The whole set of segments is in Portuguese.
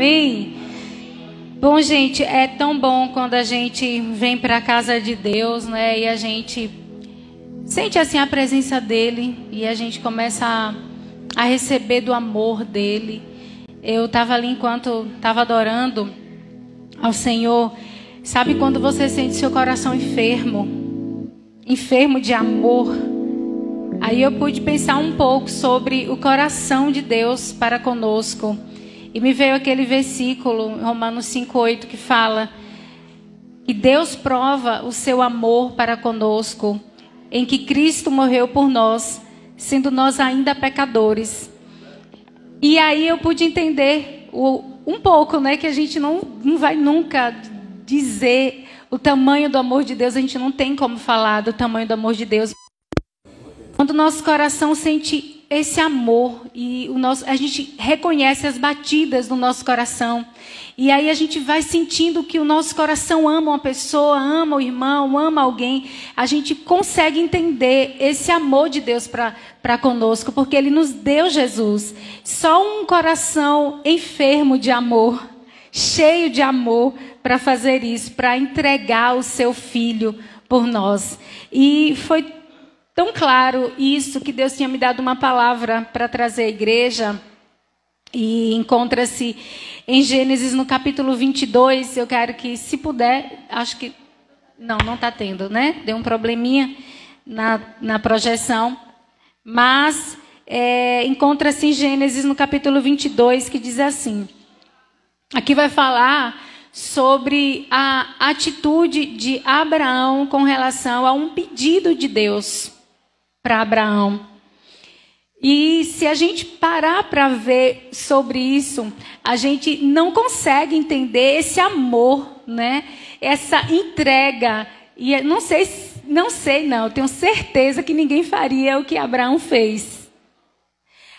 Amém. Bom, gente, é tão bom quando a gente vem para a casa de Deus, né? E a gente sente assim a presença dele e a gente começa a receber do amor dele. Eu estava ali enquanto estava adorando ao Senhor. Sabe quando você sente seu coração enfermo de amor? Aí eu pude pensar um pouco sobre o coração de Deus para conosco. E me veio aquele versículo, Romanos 5:8, que fala que Deus prova o seu amor para conosco, em que Cristo morreu por nós, sendo nós ainda pecadores. E aí eu pude entender um pouco, né, que a gente não vai nunca dizer o tamanho do amor de Deus, a gente não tem como falar do tamanho do amor de Deus. Quando o nosso coração sente esse amor e a gente reconhece as batidas do nosso coração. E aí a gente vai sentindo que o nosso coração ama uma pessoa, ama o irmão, ama alguém. A gente consegue entender esse amor de Deus para conosco, porque Ele nos deu Jesus. Só um coração enfermo de amor, cheio de amor, para fazer isso, para entregar o seu Filho por nós. E foi tão claro isso, que Deus tinha me dado uma palavra para trazer à igreja. E encontra-se em Gênesis no capítulo 22. Eu quero que, se puder, acho que não está tendo, né? Deu um probleminha na projeção. Mas encontra-se em Gênesis no capítulo 22, que diz assim. Aqui vai falar sobre a atitude de Abraão com relação a um pedido de Deus para Abraão. E se a gente parar para ver sobre isso, a gente não consegue entender esse amor, né? Essa entrega. E não sei, eu tenho certeza que ninguém faria o que Abraão fez.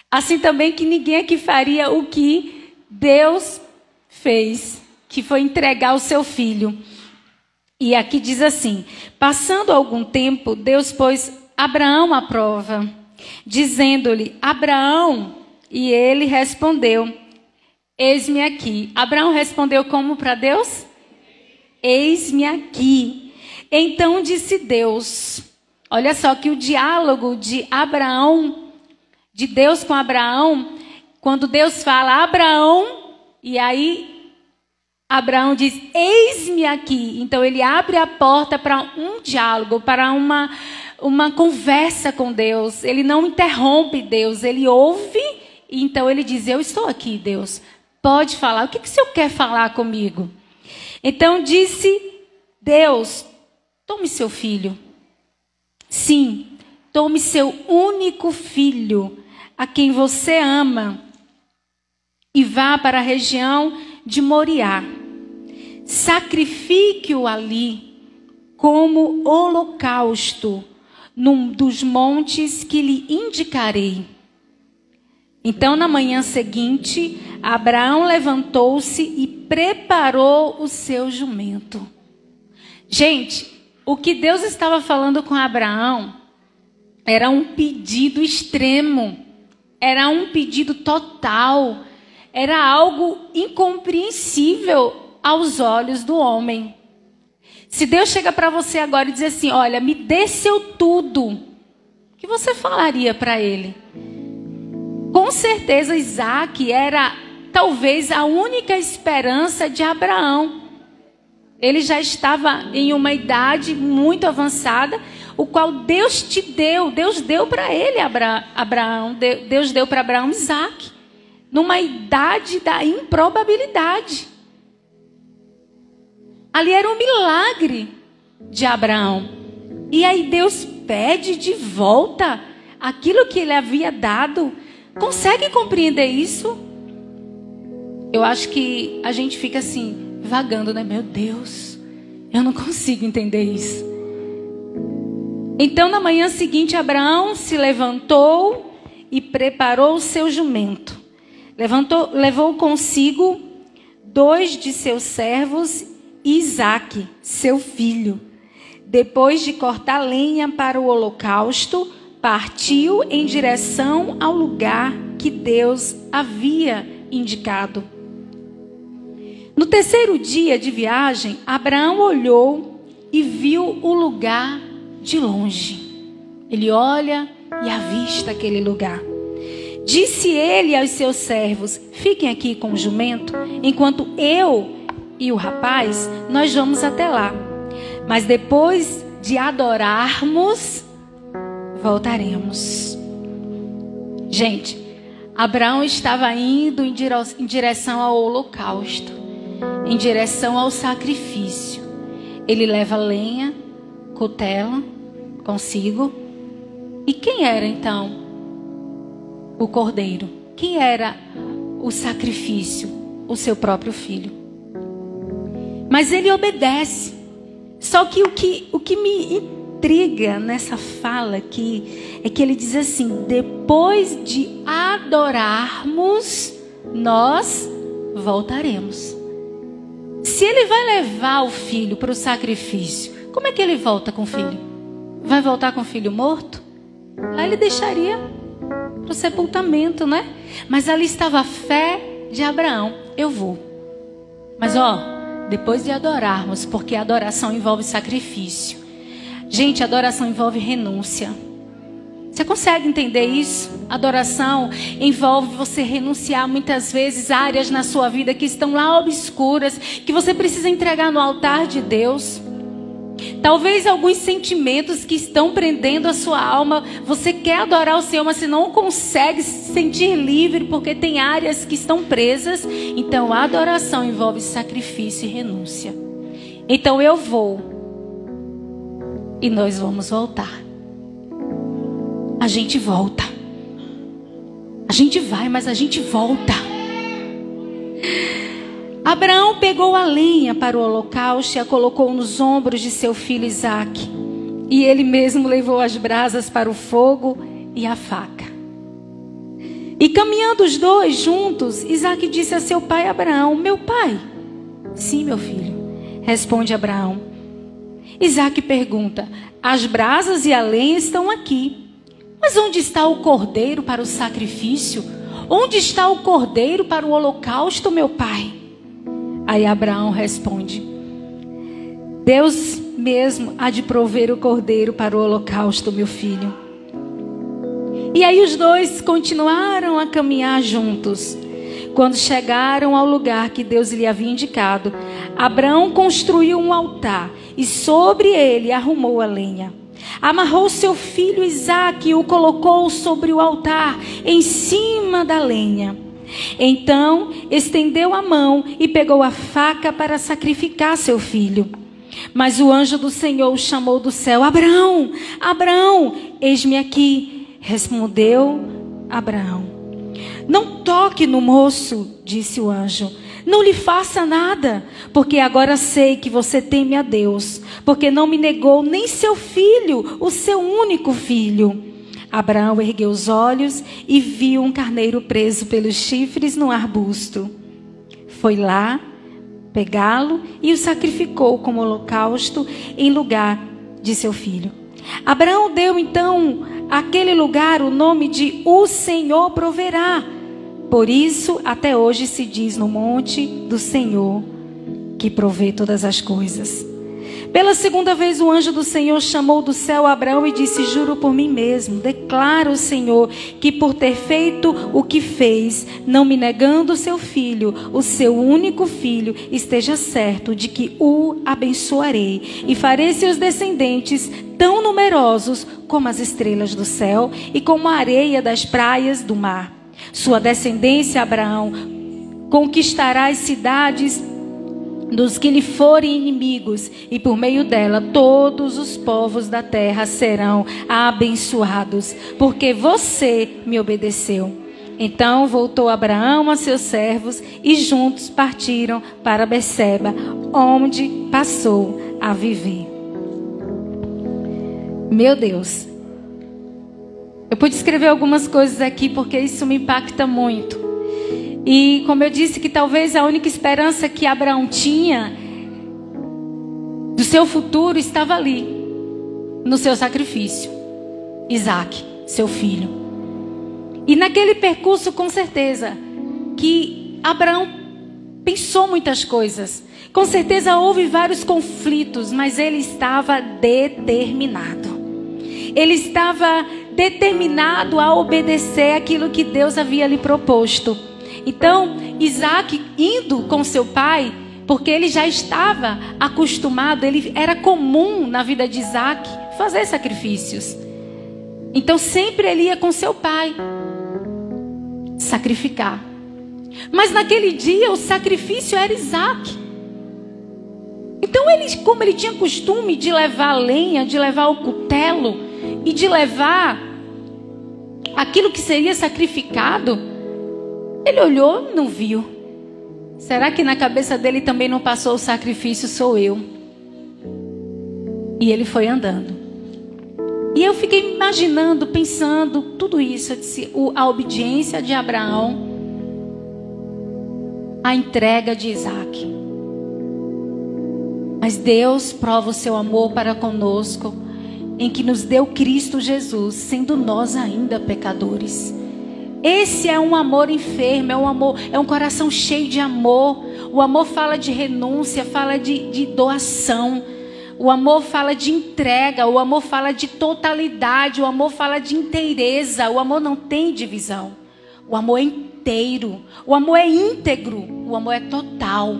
Assim também que ninguém aqui faria o que Deus fez, que foi entregar o seu filho. E aqui diz assim: passando algum tempo, Deus pôs Abraão à prova, dizendo-lhe: Abraão, e ele respondeu: eis-me aqui. Abraão respondeu como para Deus? Eis-me aqui. Então disse Deus, olha só que o diálogo de Abraão, de Deus com Abraão, quando Deus fala Abraão, e aí Abraão diz: eis-me aqui. Então ele abre a porta para um diálogo, para uma conversa com Deus. Ele não interrompe Deus, ele ouve, e então ele diz: eu estou aqui, Deus, pode falar, o que o Senhor quer falar comigo? Então disse Deus: tome seu filho, sim, tome seu único filho, a quem você ama, e vá para a região de Moriá, sacrifique-o ali como holocausto num dos montes que lhe indicarei. Então, na manhã seguinte, Abraão levantou-se e preparou o seu jumento. Gente, o que Deus estava falando com Abraão era um pedido extremo, era um pedido total, era algo incompreensível aos olhos do homem. Se Deus chega para você agora e diz assim: olha, me dê seu tudo, o que você falaria para ele? Com certeza Isaac era talvez a única esperança de Abraão. Ele já estava em uma idade muito avançada, o qual Deus deu para ele Abraão, Deus deu para Abraão Isaac, numa idade da improbabilidade. Ali era um milagre de Abraão. E aí Deus pede de volta aquilo que ele havia dado. Consegue compreender isso? Eu acho que a gente fica assim, vagando, né? Meu Deus, eu não consigo entender isso. Então, na manhã seguinte, Abraão se levantou e preparou o seu jumento. Levou consigo 2 de seus servos, Isaque, seu filho. Depois de cortar lenha para o holocausto, partiu em direção ao lugar que Deus havia indicado. No terceiro dia de viagem, Abraão olhou e viu o lugar de longe. Ele olha e avista aquele lugar. Disse ele aos seus servos: fiquem aqui com o jumento, enquanto eu e o rapaz, nós vamos até lá. Mas depois de adorarmos, voltaremos. Gente, Abraão estava indo em direção ao holocausto, em direção ao sacrifício. Ele leva lenha, cutela consigo. E quem era então o cordeiro? Quem era o sacrifício? O seu próprio filho. Mas ele obedece. Só que o que me intriga nessa fala aqui é que ele diz assim: depois de adorarmos, nós voltaremos. Se ele vai levar o filho para o sacrifício, como é que ele volta com o filho? Vai voltar com o filho morto? Lá ele deixaria para o sepultamento, né? Mas ali estava a fé de Abraão. Eu vou. Mas depois de adorarmos, porque a adoração envolve sacrifício. Gente, a adoração envolve renúncia. Você consegue entender isso? Adoração envolve você renunciar muitas vezes a áreas na sua vida que estão lá obscuras, que você precisa entregar no altar de Deus. Talvez alguns sentimentos que estão prendendo a sua alma. Você quer adorar o Senhor, mas você não consegue se sentir livre porque tem áreas que estão presas. Então a adoração envolve sacrifício e renúncia. Então eu vou e nós vamos voltar. A gente volta. A gente vai, mas a gente volta. Abraão pegou a lenha para o holocausto e a colocou nos ombros de seu filho Isaque. E ele mesmo levou as brasas para o fogo e a faca. E caminhando os dois juntos, Isaque disse a seu pai Abraão: meu pai? Sim, meu filho, responde Abraão. Isaque pergunta: as brasas e a lenha estão aqui. Mas onde está o cordeiro para o sacrifício? Onde está o cordeiro para o holocausto, meu pai? Aí Abraão responde: Deus mesmo há de prover o cordeiro para o holocausto, meu filho. E aí os dois continuaram a caminhar juntos. Quando chegaram ao lugar que Deus lhe havia indicado, Abraão construiu um altar e sobre ele arrumou a lenha. Amarrou seu filho Isaque e o colocou sobre o altar, em cima da lenha. Então estendeu a mão e pegou a faca para sacrificar seu filho. Mas o anjo do Senhor o chamou do céu: Abraão, Abraão, eis-me aqui. Respondeu Abraão: não toque no moço, disse o anjo. Não lhe faça nada, porque agora sei que você teme a Deus, porque não me negou nem seu filho, o seu único filho. Abraão ergueu os olhos e viu um carneiro preso pelos chifres no arbusto. Foi lá pegá-lo e o sacrificou como holocausto em lugar de seu filho. Abraão deu então àquele lugar o nome de O Senhor Proverá. Por isso, até hoje se diz no monte do Senhor, que provê todas as coisas. Pela segunda vez o anjo do Senhor chamou do céu Abraão e disse: juro por mim mesmo, declara o Senhor, que por ter feito o que fez, não me negando seu filho, o seu único filho, esteja certo de que o abençoarei e farei seus descendentes tão numerosos como as estrelas do céu e como a areia das praias do mar. Sua descendência, Abraão, conquistará as cidades dos que lhe forem inimigos, e por meio dela todos os povos da terra serão abençoados, porque você me obedeceu. Então voltou Abraão a seus servos e juntos partiram para Berseba, onde passou a viver. Meu Deus. Eu pude escrever algumas coisas aqui porque isso me impacta muito. E como eu disse, que talvez a única esperança que Abraão tinha do seu futuro estava ali, no seu sacrifício. Isaque, seu filho. E naquele percurso, com certeza, que Abraão pensou muitas coisas. Com certeza houve vários conflitos, mas ele estava determinado. Ele estava determinado a obedecer aquilo que Deus havia lhe proposto. Então, Isaac indo com seu pai, porque ele já estava acostumado, era comum na vida de Isaac fazer sacrifícios. Então sempre ele ia com seu pai sacrificar. Mas naquele dia o sacrifício era Isaac. Então como ele tinha costume de levar a lenha, de levar o cutelo e de levar aquilo que seria sacrificado, ele olhou e não viu. Será que na cabeça dele também não passou o sacrifício sou eu? E ele foi andando. E eu fiquei imaginando, pensando, tudo isso. Eu disse, a obediência de Abraão, a entrega de Isaac. Mas Deus prova o seu amor para conosco, em que nos deu Cristo Jesus, sendo nós ainda pecadores. Esse é um amor enfermo, é um coração cheio de amor. O amor fala de renúncia, fala de doação. O amor fala de entrega, o amor fala de totalidade, o amor fala de inteireza. O amor não tem divisão. O amor é inteiro, o amor é íntegro, o amor é total.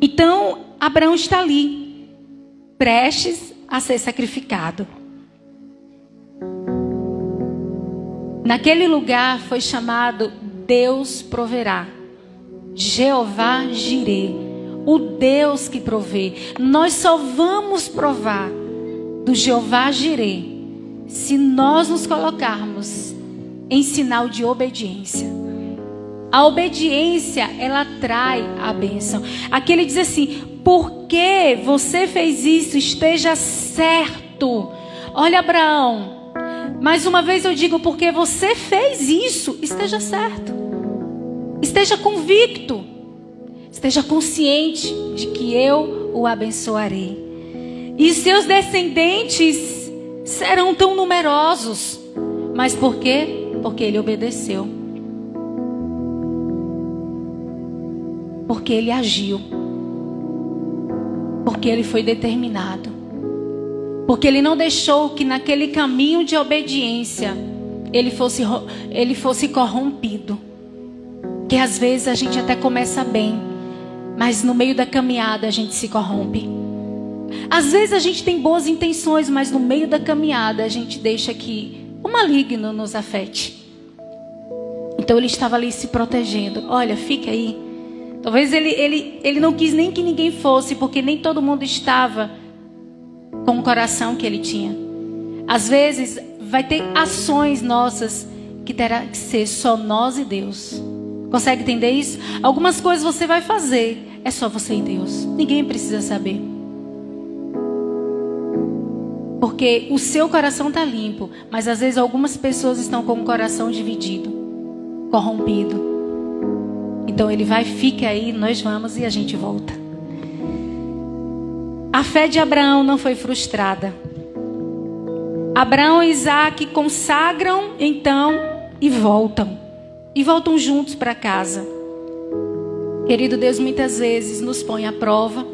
Então, Abraão está ali, prestes a ser sacrificado. Naquele lugar foi chamado Deus proverá. Jeová Jirê, o Deus que provê. Nós só vamos provar do Jeová Jirê se nós nos colocarmos em sinal de obediência. A obediência, ela atrai a bênção. Aqui ele diz assim, porque você fez isso, esteja certo. Olha, Abraão, mais uma vez eu digo, porque você fez isso, esteja certo. Esteja convicto. Esteja consciente de que eu o abençoarei. E seus descendentes serão tão numerosos. Mas por quê? Porque ele obedeceu. Porque ele agiu. Porque ele foi determinado. Porque ele não deixou que naquele caminho de obediência ele fosse corrompido. Que às vezes a gente até começa bem, mas no meio da caminhada a gente se corrompe. Às vezes a gente tem boas intenções, mas no meio da caminhada a gente deixa que o maligno nos afete. Então ele estava ali se protegendo. Olha, fica aí. Talvez ele não quis nem que ninguém fosse, porque nem todo mundo estava com o coração que ele tinha. Às vezes vai ter ações nossas que terá que ser só nós e Deus. Consegue entender isso? Algumas coisas você vai fazer, é só você e Deus. Ninguém precisa saber. Porque o seu coração está limpo, mas às vezes algumas pessoas estão com o coração dividido, corrompido. Então ele vai, fica aí, nós vamos e a gente volta. A fé de Abraão não foi frustrada. Abraão e Isaac consagram então e voltam. E voltam juntos para casa. Querido Deus, muitas vezes nos põe à prova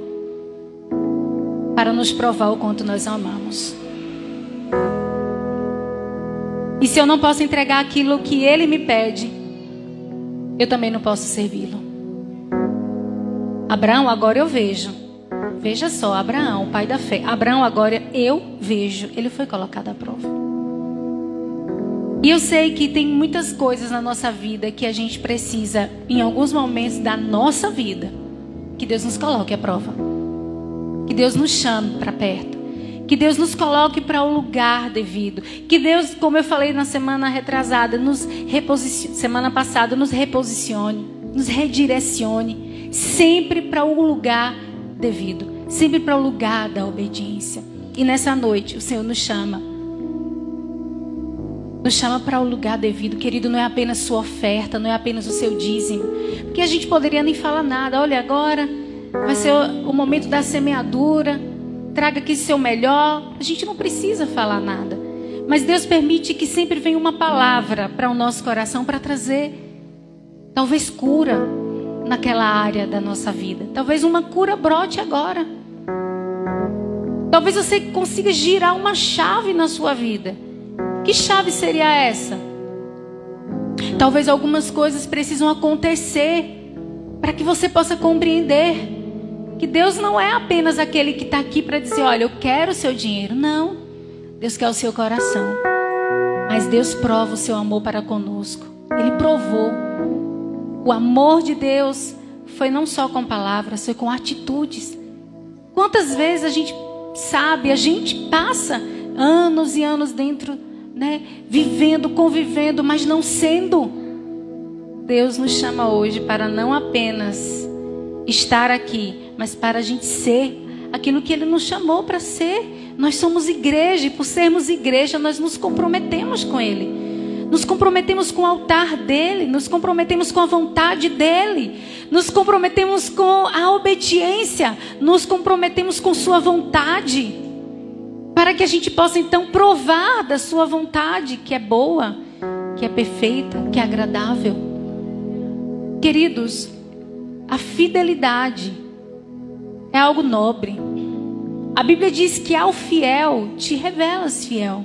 para nos provar o quanto nós amamos. E se eu não posso entregar aquilo que Ele me pede, eu também não posso servi-lo. Abraão, agora eu vejo. Veja só, Abraão, o pai da fé. Abraão, agora eu vejo. Ele foi colocado à prova. E eu sei que tem muitas coisas na nossa vida que a gente precisa, em alguns momentos da nossa vida, que Deus nos coloque à prova. Que Deus nos chame para perto. Que Deus nos coloque para o lugar devido. Que Deus, como eu falei na semana retrasada, semana passada, nos reposicione, nos redirecione, sempre para o lugar devido. Sempre para o lugar da obediência. E nessa noite o Senhor nos chama. Nos chama para o lugar devido. Querido, não é apenas sua oferta, não é apenas o seu dízimo. Porque a gente poderia nem falar nada. Olha, agora vai ser o momento da semeadura. Traga aqui seu melhor. A gente não precisa falar nada. Mas Deus permite que sempre venha uma palavra para o nosso coração para trazer talvez cura. naquela área da nossa vida. Talvez uma cura brote agora. Talvez você consiga girar uma chave na sua vida. Que chave seria essa? Talvez algumas coisas precisam acontecer para que você possa compreender que Deus não é apenas aquele que está aqui para dizer, olha, eu quero o seu dinheiro. Não. Deus quer o seu coração. Mas Deus prova o seu amor para conosco. Ele provou. O amor de Deus foi não só com palavras, foi com atitudes. Quantas vezes a gente sabe, a gente passa anos e anos dentro, né, vivendo, convivendo, mas não sendo. Deus nos chama hoje para não apenas estar aqui, mas para a gente ser aquilo que Ele nos chamou para ser. Nós somos igreja e por sermos igreja nós nos comprometemos com Ele. Nos comprometemos com o altar dEle, nos comprometemos com a vontade dEle, nos comprometemos com a obediência, nos comprometemos com sua vontade, para que a gente possa então provar da sua vontade, que é boa, que é perfeita, que é agradável. Queridos, a fidelidade é algo nobre. A Bíblia diz que ao fiel te revelas fiel.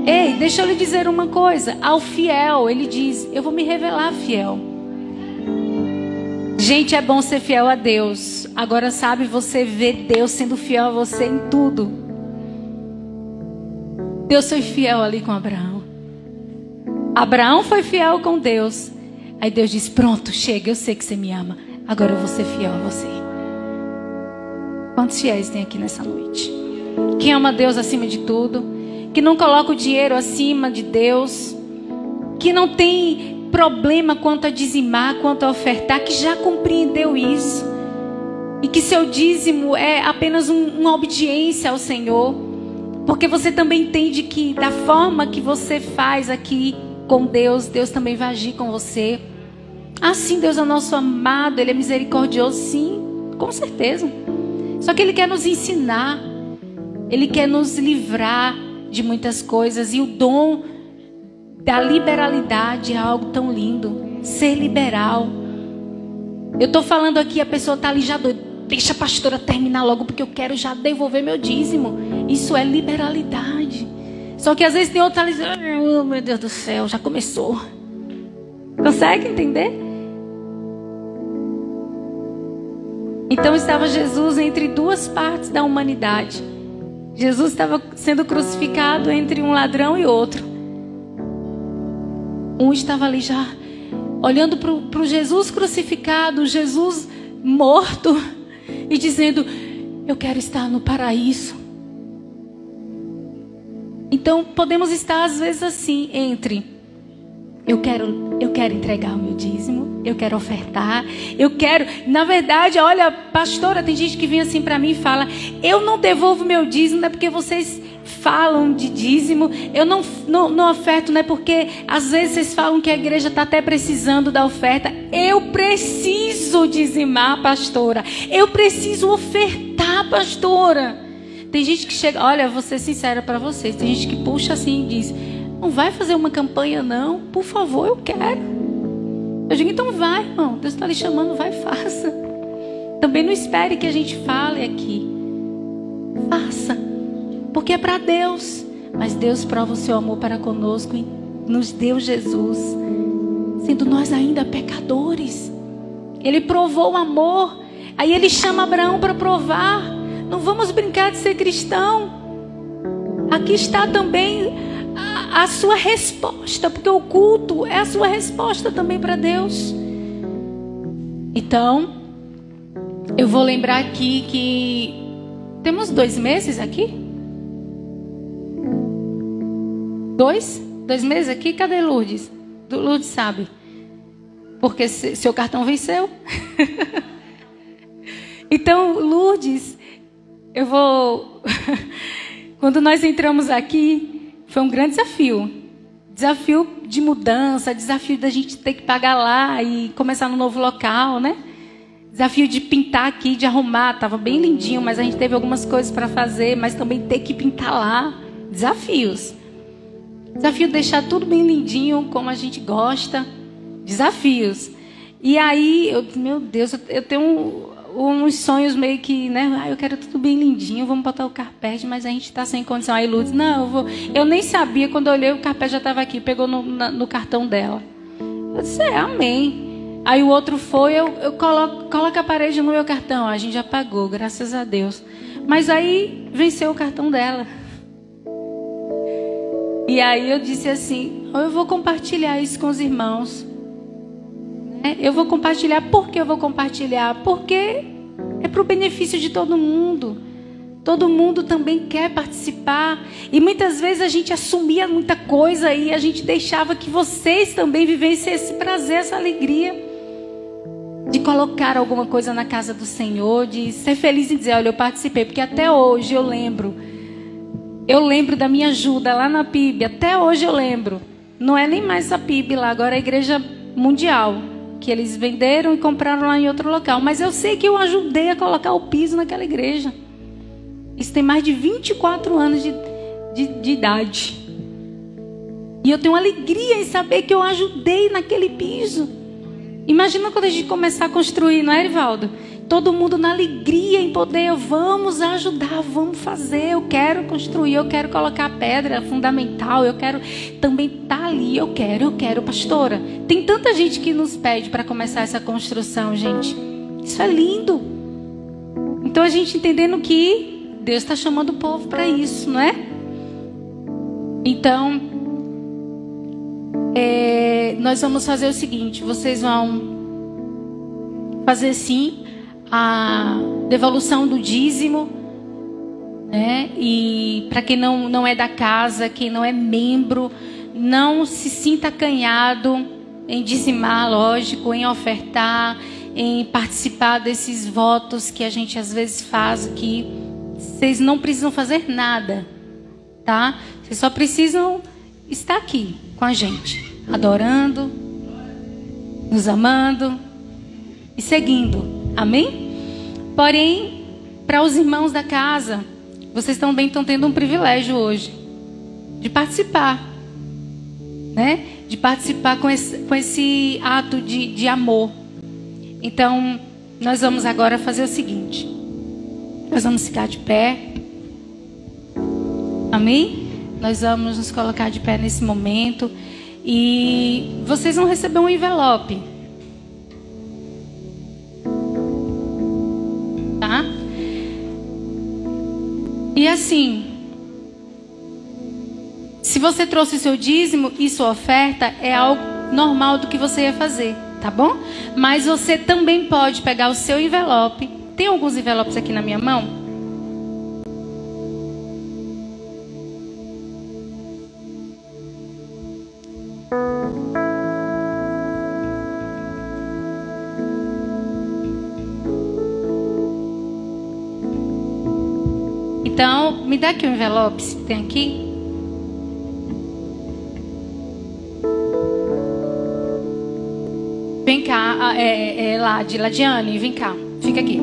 Ei, deixa eu lhe dizer uma coisa. Ao fiel, ele diz, eu vou me revelar fiel. Gente, é bom ser fiel a Deus. Agora sabe, você vê Deus sendo fiel a você em tudo. Deus foi fiel ali com Abraão. Abraão foi fiel com Deus. Aí Deus diz, pronto, chega, eu sei que você me ama. Agora eu vou ser fiel a você. Quantos fiéis tem aqui nessa noite? Quem ama Deus acima de tudo? Que não coloca o dinheiro acima de Deus, que não tem problema quanto a dizimar, quanto a ofertar, que já compreendeu isso, e que seu dízimo é apenas uma obediência ao Senhor, porque você também entende que da forma que você faz aqui com Deus, Deus também vai agir com você. Sim, Deus é nosso amado, Ele é misericordioso, sim, com certeza. Só que Ele quer nos ensinar, Ele quer nos livrar de muitas coisas, e o dom da liberalidade é algo tão lindo. Ser liberal. Eu estou falando aqui, a pessoa está ali já doida, deixa a pastora terminar logo porque eu quero já devolver meu dízimo. Isso é liberalidade. Só que às vezes tem outro ali dizendo, oh, meu Deus do céu, já começou. Consegue entender? Então estava Jesus entre duas partes da humanidade. Jesus estava sendo crucificado entre um ladrão e outro. Um estava ali já olhando para o Jesus crucificado, Jesus morto, e dizendo, eu quero estar no paraíso. Então podemos estar às vezes assim, entre eu quero entregar o meu dízimo, eu quero ofertar, eu quero, na verdade, olha, pastora, tem gente que vem assim para mim e fala, eu não devolvo meu dízimo, não é porque vocês falam de dízimo, eu não oferto, não é porque às vezes vocês falam que a igreja está até precisando da oferta. Eu preciso dizimar, pastora, eu preciso ofertar, pastora. Tem gente que chega, olha, vou ser sincera para vocês, tem gente que puxa assim e diz, não vai fazer uma campanha não? Por favor, eu quero. Eu digo, então vai, irmão. Deus está lhe chamando, vai, faça. Também não espere que a gente fale aqui. Faça. Porque é para Deus. Mas Deus prova o seu amor para conosco e nos deu Jesus. Sendo nós ainda pecadores. Ele provou o amor. Aí Ele chama Abraão para provar. Não vamos brincar de ser cristão. Aqui está também a sua resposta, porque o culto é a sua resposta também para Deus. Então, eu vou lembrar aqui que temos 2 meses aqui. 2 meses aqui? Cadê Lourdes? Lourdes sabe. Porque seu cartão venceu. Então, Lourdes, eu vou... Quando nós entramos aqui, foi um grande desafio. Desafio de mudança, desafio da gente ter que pagar lá e começar no novo local, né? Desafio de pintar aqui, de arrumar. Tava bem lindinho, mas a gente teve algumas coisas para fazer, mas também ter que pintar lá. Desafios. Desafio de deixar tudo bem lindinho, como a gente gosta. Desafios. E aí, meu Deus, eu tenho uns sonhos meio que, né? Eu quero tudo bem lindinho, vamos botar o carpete, mas a gente está sem condição. Aí Lourdes, não, eu nem sabia, quando eu olhei o carpete já estava aqui, pegou no cartão dela. Eu disse, amém. Aí o outro foi, eu coloco a parede no meu cartão. A gente já pagou, graças a Deus. Mas aí venceu o cartão dela. E aí eu disse assim, eu vou compartilhar isso com os irmãos. Eu vou compartilhar. Por que eu vou compartilhar? Porque é para o benefício de todo mundo. Todo mundo também quer participar. E muitas vezes a gente assumia muita coisa e a gente deixava que vocês também vivessem esse prazer, essa alegria de colocar alguma coisa na casa do Senhor, de ser feliz em dizer, olha, eu participei. Porque até hoje eu lembro da minha ajuda lá na PIB. Até hoje eu lembro. Não é nem mais a PIB lá, agora é a Igreja Mundial, que eles venderam e compraram lá em outro local. Mas eu sei que eu ajudei a colocar o piso naquela igreja. Isso tem mais de 24 anos de idade. E eu tenho alegria em saber que eu ajudei naquele piso. Imagina quando a gente começar a construir, não é, Erivaldo? Todo mundo na alegria em poder, vamos ajudar, vamos fazer, eu quero construir, eu quero colocar a pedra fundamental, eu quero também estar ali, eu quero, pastora. Tem tanta gente que nos pede para começar essa construção, gente. Isso é lindo. Então a gente entendendo que Deus está chamando o povo para isso, não é? Então, nós vamos fazer o seguinte, vocês vão fazer sim a devolução do dízimo, né? E para quem não é da casa, quem não é membro, não se sinta acanhado em dizimar, lógico, em ofertar, em participar desses votos que a gente às vezes faz aqui. Vocês não precisam fazer nada, tá? Vocês só precisam estar aqui com a gente, adorando, nos amando e seguindo. Amém? Porém, para os irmãos da casa, vocês também estão tendo um privilégio hoje de participar, né? De participar com esse ato de amor. Então, nós vamos agora fazer o seguinte. Nós vamos ficar de pé. Amém? Nós vamos nos colocar de pé nesse momento. E vocês vão receber um envelope. Tá? E assim, se você trouxe o seu dízimo e sua oferta, é algo normal do que você ia fazer, tá bom? Mas você também pode pegar o seu envelope. Tem alguns envelopes aqui na minha mão. Então, me dá aqui o envelope, se tem aqui. Vem cá, Ladiane, vem cá, fica aqui.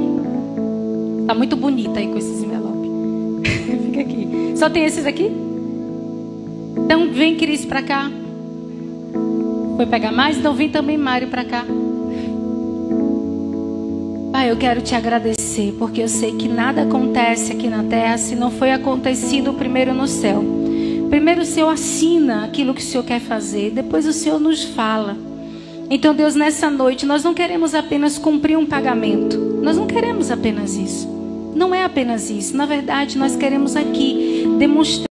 Tá muito bonita aí com esses envelopes. Fica aqui. Só tem esses aqui? Então, vem, Cris, pra cá. Foi pegar mais? Então, vem também, Mário, pra cá. Pai, eu quero te agradecer, porque eu sei que nada acontece aqui na terra se não foi acontecido primeiro no céu. Primeiro o Senhor assina aquilo que o Senhor quer fazer, depois o Senhor nos fala. Então, Deus, nessa noite, nós não queremos apenas cumprir um pagamento. Nós não queremos apenas isso. Não é apenas isso. Na verdade, nós queremos aqui demonstrar